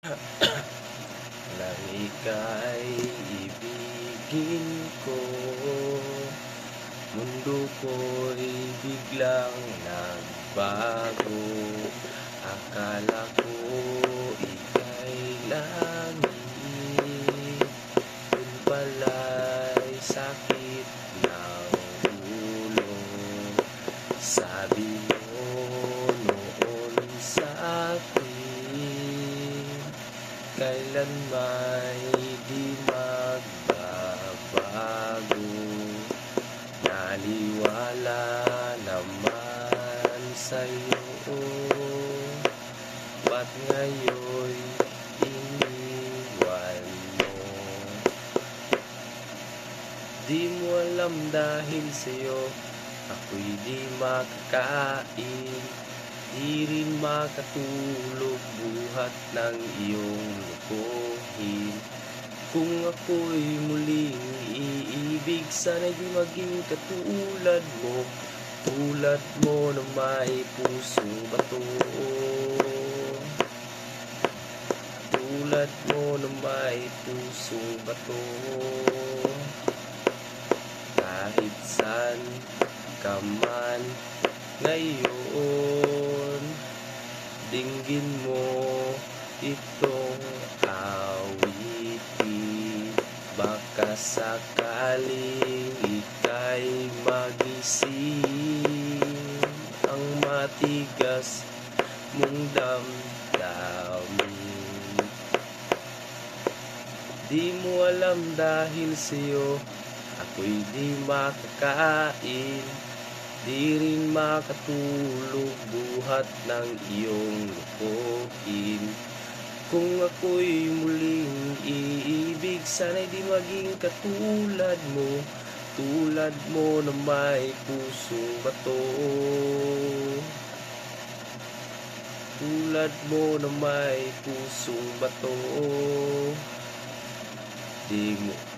Nang ika'y ibigin ko, mundo ko'y biglang nagbago. Akala ko ika'y langit, yun pala'y sakit ng ulo. Sabi mo noon sa'kin, kailan may di magbabago. Naniwala naman sa'yo, ba't ngayon'y iniwan mo? Di mo alam dahil sa'yo ako'y di makakain, di rin makatulog buhat ng iyong lukuhin. Kung ako'y muling iibig, sana'y di maging katulad mo, tulad mo na may pusong bato. Tulad mo na may pusong bato. Kahit saan ka man ngayon, dinggin mo itong awitin. Baka sakaling ika'y magising ang matigas mong damdamin. Di mo alam dahil sa'yo ako'y di makakain, di rin makatulog buhat ng iyong lukuhin. Kung ako'y muling iibig, sana'y di maging katulad mo, tulad mo na may pusong bato. Tulad mo na may pusong bato. Di mo